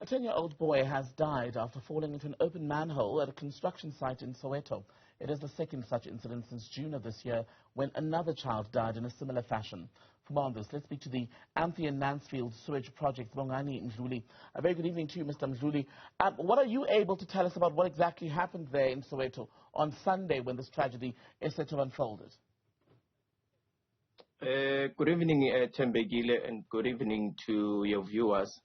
10-year-old boy has died after falling into an open manhole at a construction site in Soweto. It is the second such incident since June of this year, when another child died in a similar fashion. For more on this, let's speak to the Anthea Nancefield sewage project, Bongani Mdluli. A very good evening to you, Mr. Mdluli. What are you able to tell us about what exactly happened there in Soweto on Sunday when this tragedy is said to have unfolded? Good evening, Tembegile, and good evening to your viewers.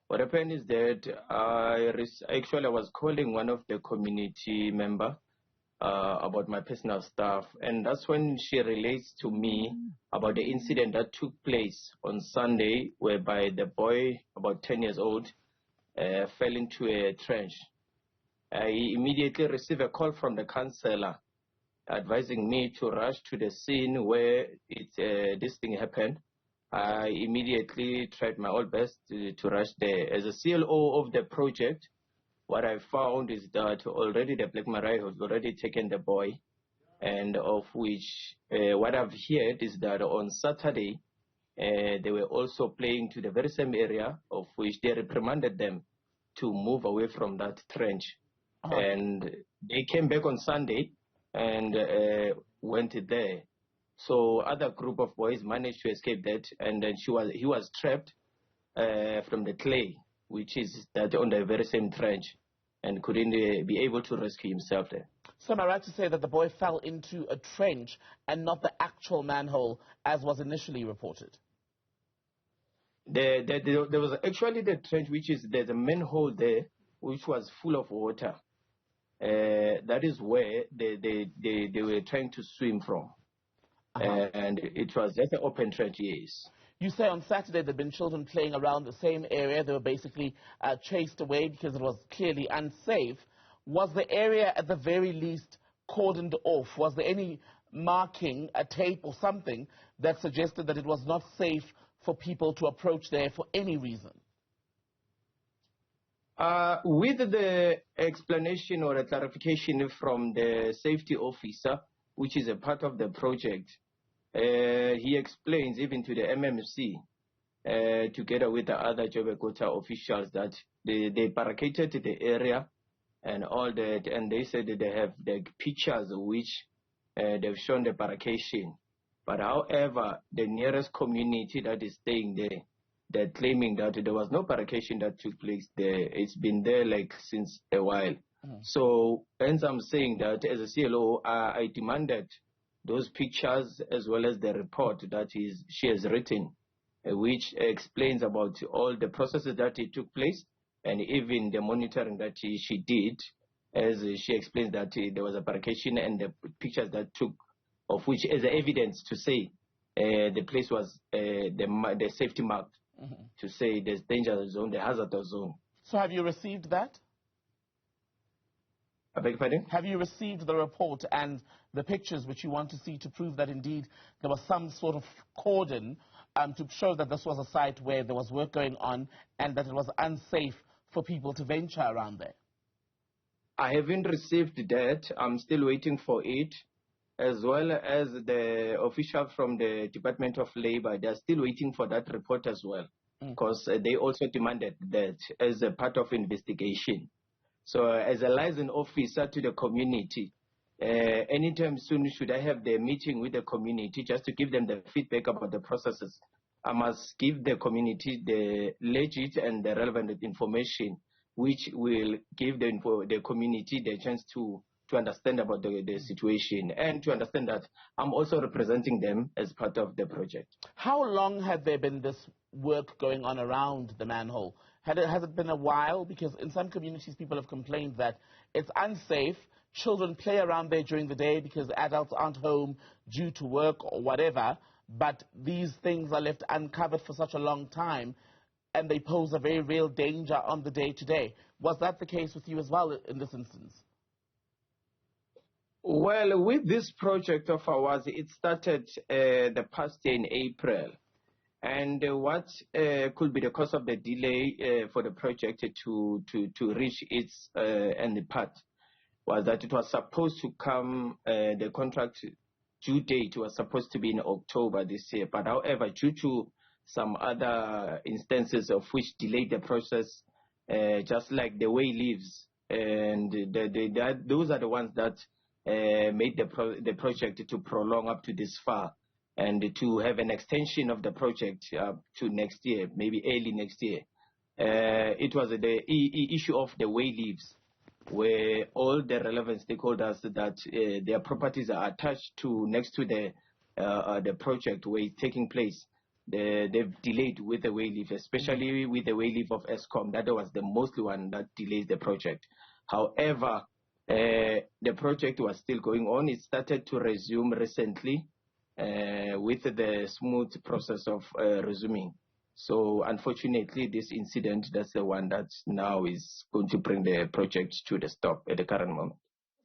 What happened is that I was calling one of the community member about my personal stuff, and that's when she relates to me about the incident that took place on Sunday, whereby the boy, about 10 years old, fell into a trench. I immediately received a call from the councillor advising me to rush to the scene where this thing happened. I immediately tried my all best to rush there. As a CLO of the project, what I found is that already the Black Marai has already taken the boy, and of which what I've heard is that on Saturday they were also playing to the very same area, of which they reprimanded them to move away from that trench. And they came back on Sunday and went there. So other group of boys managed to escape that, and then he was trapped from the clay, which is that on the very same trench, and couldn't be able to rescue himself there. So am I right to say that the boy fell into a trench and not the actual manhole as was initially reported? There was actually the trench, which is there's a manhole there, which was full of water. That is where they were trying to swim from. And it was just an open trench, yes. You say on Saturday there had been children playing around the same area. They were basically chased away because it was clearly unsafe. Was the area at the very least cordoned off? Was there any marking, a tape or something that suggested that it was not safe for people to approach there for any reason? With the explanation or a clarification from the safety officer, which is a part of the project, he explains even to the MMC, together with the other Jobekota officials, that they barricaded the area and all that, and they said that they have the pictures which they've shown the barricading. But however, the nearest community that is staying there, they're claiming that there was no barricading that took place there. It's been there like since a while. So, hence I'm saying that as a CLO, I demanded those pictures as well as the report that she has written, which explains about all the processes that it took place and even the monitoring that she did, as she explains that there was a barricade and the pictures that took, of which as evidence to say the place was the safety marked, to say there's danger zone, the hazardous zone. So have you received that? I beg your pardon? Have you received the report and the pictures which you want to see to prove that indeed there was some sort of cordon to show that this was a site where there was work going on and that it was unsafe for people to venture around there? I haven't received that. I'm still waiting for it, as well as the official from the Department of Labor. They're still waiting for that report as well, because they also demanded that as a part of investigation. So as a liaison officer to the community, anytime soon should I have the meeting with the community just to give them the feedback about the processes. I must give the community the legit and the relevant information, which will give the community the chance to understand about the situation and to understand that I'm also representing them as part of the project. How long had there been this work going on around the manhole? Has it been a while? Because in some communities people have complained that it's unsafe. Children play around there during the day because adults aren't home due to work or whatever, but these things are left uncovered for such a long time and they pose a very real danger on the day-to-day. Was that the case with you as well in this instance? Well, with this project of ours, it started the past year in April. And what could be the cause of the delay for the project to reach its end part was that it was supposed to come, the contract due date was supposed to be in October this year. But however, due to some other instances of which delayed the process, just like the way leaves, and those are the ones that made the project to prolong up to this far, and to have an extension of the project up to next year, maybe early next year. It was the issue of the way leaves, where all the relevant stakeholders that their properties are attached to next to the project where it's taking place. They've delayed with the way leave, especially with the way leave of ESCOM. That was the mostly one that delays the project. However, the project was still going on. It started to resume recently with the smooth process of resuming. So unfortunately, this incident, that's the one that now is going to bring the project to the stop at the current moment.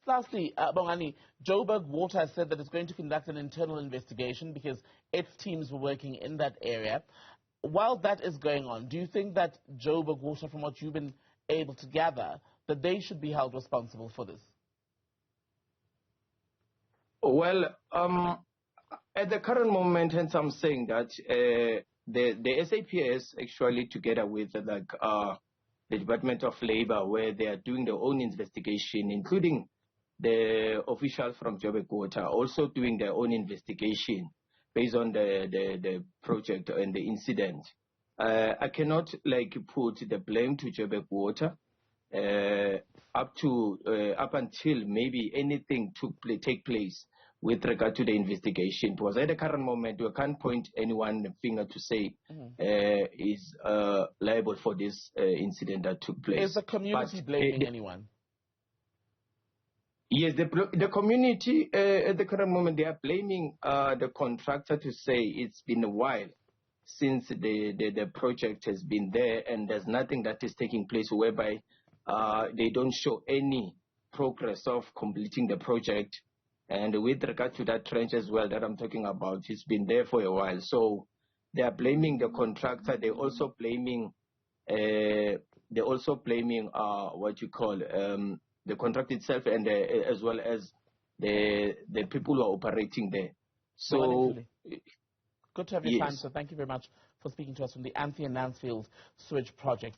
Lastly, Bongani, Joburg Water has said that it's going to conduct an internal investigation because its teams were working in that area. While that is going on, do you think that Joburg Water, from what you've been able to gather, that they should be held responsible for this? Well, at the current moment, hence I'm saying that the SAPS actually together with the Department of Labor, where they are doing their own investigation, including the officials from Joburg Water, also doing their own investigation based on the project and the incident. I cannot put the blame to Joburg Water up until maybe anything take place with regard to the investigation. Because at the current moment, we can't point anyone finger to say is liable for this incident that took place. Is the community blaming anyone? Yes, the community at the current moment, they are blaming the contractor to say it's been a while since the project has been there, and there's nothing that is taking place whereby they don't show any progress of completing the project. And with regard to that trench as well that I'm talking about, it's been there for a while. So they are blaming the contractor. They're also blaming what you call the contract itself, and as well as the people who are operating there. So good to have your time. So thank you very much for speaking to us from the Anthea Nancefield sewage project.